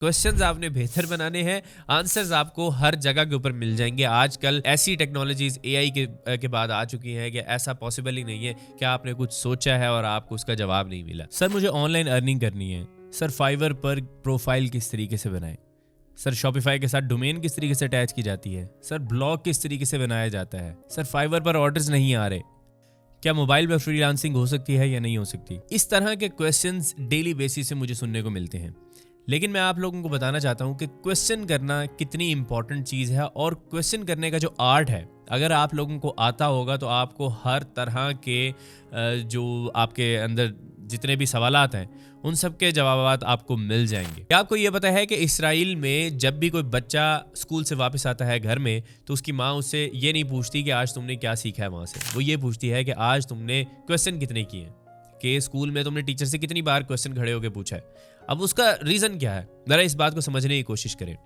Questions आपने बेहतर बनाने हैं, आंसर्स आपको हर जगह के ऊपर मिल जाएंगे। आजकल ऐसी टेक्नोलॉजीज एआई के बाद आ चुकी हैं कि ऐसा पॉसिबल ही नहीं है कि आपने कुछ सोचा है और आपको उसका जवाब नहीं मिला। सर मुझे ऑनलाइन अर्निंग करनी है, सर फाइवर पर प्रोफाइल किस तरीके से बनाएं, सर शॉपिफाई के साथ डोमेन किस तरीके से अटैच की जाती है, सर ब्लॉग किस तरीके से बनाया जाता है, सर फाइवर पर ऑर्डर्स नहीं आ रहे, क्या मोबाइल पर फ्रीलांसिंग हो सकती है या नहीं हो सकती। इस तरह के क्वेश्चंस डेली बेसिस से मुझे सुनने को मिलते हैं। लेकिन मैं आप लोगों को बताना चाहता हूं कि क्वेश्चन करना कितनी इंपॉर्टेंट चीज़ है, और क्वेश्चन करने का जो आर्ट है अगर आप लोगों को आता होगा तो आपको हर तरह के जो आपके अंदर जितने भी सवालात हैं उन सब के जवाब आपको मिल जाएंगे। क्या आपको ये पता है कि इसराइल में जब भी कोई बच्चा स्कूल से वापस आता है घर में तो उसकी माँ उससे ये नहीं पूछती कि आज तुमने क्या सीखा है वहाँ से, वो ये पूछती है कि आज तुमने क्वेश्चन कितने किए हैं, कि स्कूल में तुमने टीचर से कितनी बार क्वेश्चन खड़े होकर पूछा है। अब उसका रीज़न क्या है, ज़रा इस बात को समझने की कोशिश करें।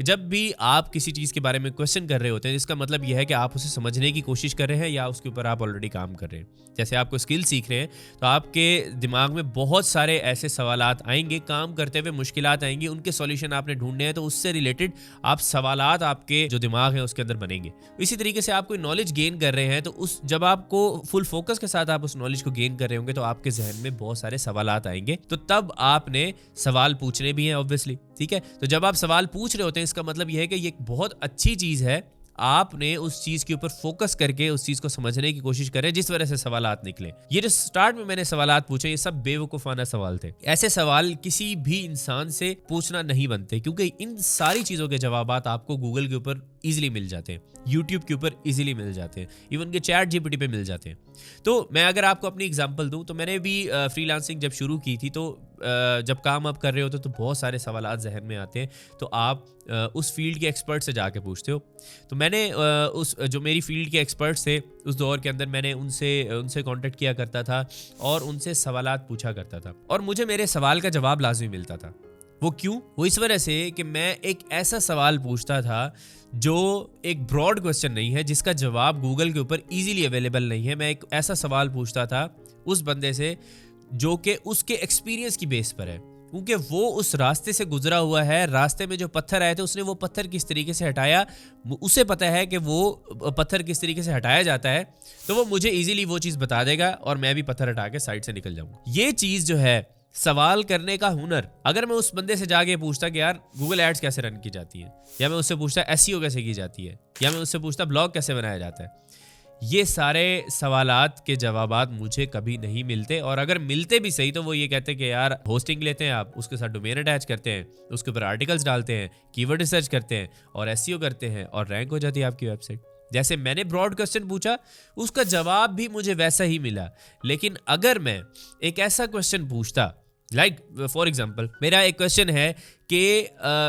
जब भी आप किसी चीज़ के बारे में क्वेश्चन कर रहे होते हैं इसका मतलब यह है कि आप उसे समझने की कोशिश कर रहे हैं या उसके ऊपर आप ऑलरेडी काम कर रहे हैं। जैसे आपको स्किल सीख रहे हैं तो आपके दिमाग में बहुत सारे ऐसे सवालात आएंगे, काम करते हुए मुश्किलात आएंगी, उनके सॉल्यूशन आपने ढूंढने हैं, तो उससे रिलेटेड आप सवालात आपके जो दिमाग है उसके अंदर बनेंगे। इसी तरीके से आप कोई नॉलेज गेन कर रहे हैं तो उस जब आपको फुल फोकस के साथ आप उस नॉलेज को गेन कर रहे होंगे तो आपके जहन में बहुत सारे सवालात आएंगे, तो तब आपने सवाल पूछने भी हैं ऑब्वियसली। ठीक है, तो जब आप सवाल पूछ रहे होते हैं इसका मतलब यह है कि ये एक बहुत अच्छी चीज़ है, आपने उस चीज के ऊपर फोकस करके उस चीज को समझने की कोशिश करें जिस वजह से सवालात निकले। ये जो स्टार्ट में मैंने सवालात पूछे ये सब बेवकूफाना सवाल थे। ऐसे सवाल किसी भी इंसान से पूछना नहीं बनते, क्योंकि इन सारी चीजों के जवाबात आपको गूगल के ऊपर इजीली मिल जाते हैं, यूट्यूब के ऊपर इजीली मिल जाते हैं, इवन के चैट जीपीटी पे मिल जाते हैं। तो मैं अगर आपको अपनी एग्जांपल दूं तो मैंने भी फ्रीलांसिंग जब शुरू की थी तो जब काम आप कर रहे होते तो बहुत सारे सवालात जहन में आते हैं, तो आप उस फील्ड के एक्सपर्ट से जाके पूछते हो। तो मैंने उस जो मेरी फील्ड के एक्सपर्ट्स थे उस दौर के अंदर मैंने उनसे कांटेक्ट किया करता था और उनसे सवालात पूछा करता था, और मुझे मेरे सवाल का जवाब लाजमी मिलता था। वो क्यों? वो इस वजह से कि मैं एक ऐसा सवाल पूछता था जो एक ब्रॉड क्वेश्चन नहीं है, जिसका जवाब गूगल के ऊपर इजीली अवेलेबल नहीं है। मैं एक ऐसा सवाल पूछता था उस बंदे से जो कि उसके एक्सपीरियंस की बेस पर है, क्योंकि वो उस रास्ते से गुजरा हुआ है, रास्ते में जो पत्थर आए थे उसने वो पत्थर किस तरीके से हटाया, उसे पता है कि वो पत्थर किस तरीके से हटाया जाता है, तो वो मुझे इजीली वो चीज़ बता देगा और मैं भी पत्थर हटा के साइड से निकल जाऊंगा। ये चीज़ जो है सवाल करने का हुनर, अगर मैं उस बंदे से जाके पूछता कि यार गूगल एड्स कैसे रन की जाती है, या मैं उससे पूछता एसईओ कैसे की जाती है, या मैं उससे पूछता ब्लॉग कैसे बनाया जाता है, ये सारे सवालात के जवाबात मुझे कभी नहीं मिलते। और अगर मिलते भी सही तो वो ये कहते हैं कि यार होस्टिंग लेते हैं आप, उसके साथ डोमेन अटैच करते हैं, उसके ऊपर आर्टिकल्स डालते हैं, कीवर्ड रिसर्च करते हैं और एसईओ करते हैं और रैंक हो जाती है आपकी वेबसाइट। जैसे मैंने ब्रॉड क्वेश्चन पूछा उसका जवाब भी मुझे वैसा ही मिला। लेकिन अगर मैं एक ऐसा क्वेश्चन पूछता, लाइक फॉर एग्जाम्पल मेरा एक क्वेश्चन है कि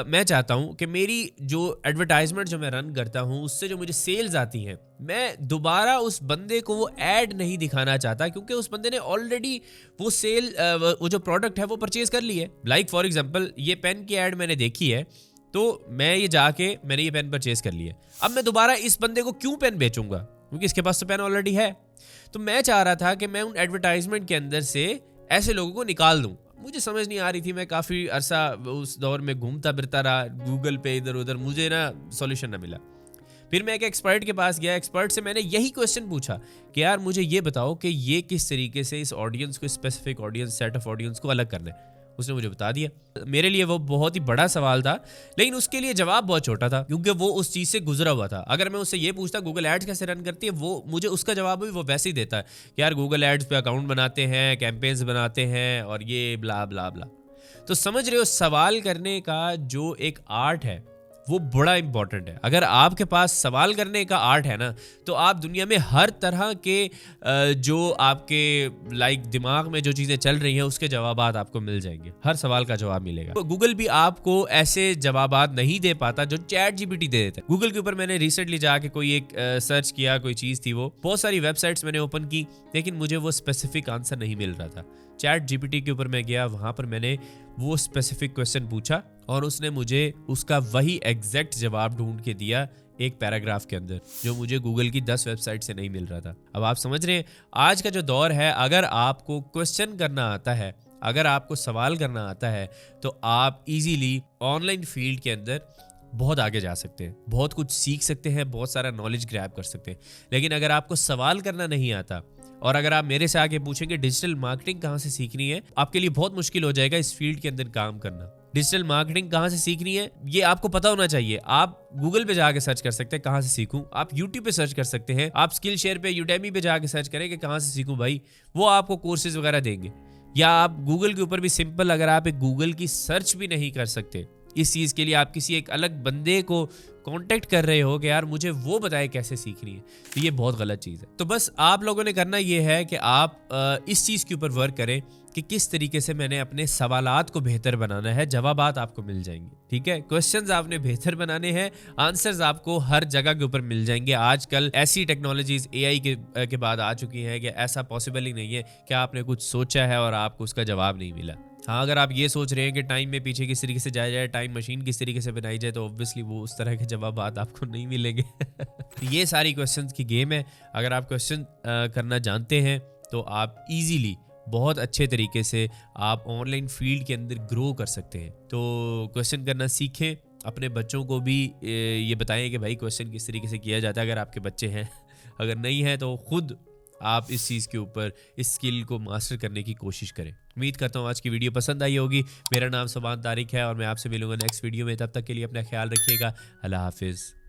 मैं चाहता हूँ कि मेरी जो एडवर्टाइजमेंट जो मैं रन करता हूँ उससे जो मुझे सेल्स आती हैं, मैं दोबारा उस बंदे को वो ऐड नहीं दिखाना चाहता, क्योंकि उस बंदे ने ऑलरेडी वो वो जो प्रोडक्ट है वो परचेज कर ली है। लाइक फॉर एग्जाम्पल ये पेन की ऐड मैंने देखी है तो मैंने ये पेन परचेज कर लिया। अब मैं दोबारा इस बंदे को क्यों पेन बेचूंगा, क्योंकि इसके पास तो पेन ऑलरेडी है। तो मैं चाह रहा था कि मैं उन एडवर्टाइजमेंट के अंदर से ऐसे लोगों को निकाल दूं। मुझे समझ नहीं आ रही थी, मैं काफ़ी अरसा उस दौर में घूमता फिरता रहा गूगल पे इधर उधर, मुझे ना सॉल्यूशन ना मिला। फिर मैं एक एक्सपर्ट के पास गया, एक्सपर्ट से मैंने यही क्वेश्चन पूछा कि यार मुझे ये बताओ कि ये किस तरीके से इस ऑडियंस को, specific audience, set of audience को अलग करना है। उसने मुझे बता दिया। मेरे लिए वो बहुत ही बड़ा सवाल था, लेकिन उसके लिए जवाब बहुत छोटा था क्योंकि वो उस चीज़ से गुजरा हुआ था। अगर मैं उससे ये पूछता गूगल एड्स कैसे रन करती है, वो मुझे उसका जवाब भी वो वैसे ही देता है कि यार गूगल एड्स पे अकाउंट बनाते हैं, कैंपेन्स बनाते हैं और ये ब्ला ब्ला ब्ला। तो समझ रहे हो, सवाल करने का जो एक आर्ट है वो बड़ा इंपॉर्टेंट है। अगर आपके पास सवाल करने का आर्ट है ना, तो आप दुनिया में हर तरह के जो आपके दिमाग में जो चीज़ें चल रही हैं उसके जवाबात आपको मिल जाएंगे, हर सवाल का जवाब मिलेगा। तो गूगल भी आपको ऐसे जवाबात नहीं दे पाता जो चैट जीपीटी दे देता है। गूगल के ऊपर मैंने रिसेंटली जाके कोई एक सर्च किया, कोई चीज़ थी, वो बहुत सारी वेबसाइट्स मैंने ओपन की, लेकिन मुझे वो स्पेसिफिक आंसर नहीं मिल रहा था। चैट जीपीटी के ऊपर मैं गया, वहाँ पर मैंने वो स्पेसिफिक क्वेश्चन पूछा और उसने मुझे उसका वही एग्जैक्ट जवाब ढूंढ के दिया एक पैराग्राफ के अंदर, जो मुझे गूगल की 10 वेबसाइट से नहीं मिल रहा था। अब आप समझ रहे हैं, आज का जो दौर है, अगर आपको क्वेश्चन करना आता है, अगर आपको सवाल करना आता है तो आप इजीली ऑनलाइन फील्ड के अंदर बहुत आगे जा सकते हैं, बहुत कुछ सीख सकते हैं, बहुत सारा नॉलेज ग्रैब कर सकते हैं। लेकिन अगर आपको सवाल करना नहीं आता और अगर आप मेरे से आके पूछेंगे डिजिटल मार्केटिंग कहाँ से सीखनी है, आपके लिए बहुत मुश्किल हो जाएगा इस फील्ड के अंदर काम करना। डिजिटल मार्केटिंग कहाँ से सीखनी है ये आपको पता होना चाहिए। आप गूगल पे जाके सर्च कर सकते हैं कहाँ से सीखूं, आप यूट्यूब पे सर्च कर सकते हैं, आप स्किल शेयर पे यूडेमी पे जाके सर्च करें कि कहाँ से सीखूं भाई, वो आपको कोर्सेज वगैरह देंगे। या आप गूगल के ऊपर भी सिंपल, अगर आप एक गूगल की सर्च भी नहीं कर सकते इस चीज़ के लिए, आप किसी एक अलग बंदे को कांटेक्ट कर रहे हो कि यार मुझे वो बताए कैसे सीखनी है, तो ये बहुत गलत चीज़ है। तो बस आप लोगों ने करना ये है कि आप इस चीज़ के ऊपर वर्क करें कि किस तरीके से मैंने अपने सवालात को बेहतर बनाना है। जवाबात आपको मिल जाएंगे, ठीक है, क्वेश्चंस आपने बेहतर बनाने हैं, आंसर्स आपको हर जगह के ऊपर मिल जाएंगे। आजकल ऐसी टेक्नोलॉजीज एआई के बाद आ चुकी हैं कि ऐसा पॉसिबल ही नहीं है कि आपने कुछ सोचा है और आपको उसका जवाब नहीं मिला। हाँ, अगर आप ये सोच रहे हैं कि टाइम में पीछे किस तरीके से जाया जाए, टाइम मशीन किस तरीके से बनाई जाए, तो ऑब्वियसली वो उस तरह के जवाब आपको नहीं मिलेंगे। ये सारी क्वेश्चंस की गेम है। अगर आप क्वेश्चन करना जानते हैं तो आप इजीली बहुत अच्छे तरीके से आप ऑनलाइन फील्ड के अंदर ग्रो कर सकते हैं। तो क्वेश्चन करना सीखें, अपने बच्चों को भी ये बताएं कि भाई क्वेश्चन किस तरीके से किया जाता है, अगर आपके बच्चे हैं। अगर नहीं है तो खुद आप इस चीज़ के ऊपर इस स्किल को मास्टर करने की कोशिश करें। उम्मीद करता हूँ आज की वीडियो पसंद आई होगी। मेरा नाम सुभान तारिक है और मैं आपसे मिलूंगा नेक्स्ट वीडियो में। तब तक के लिए अपना ख्याल रखिएगा। अल्लाह हाफिज़।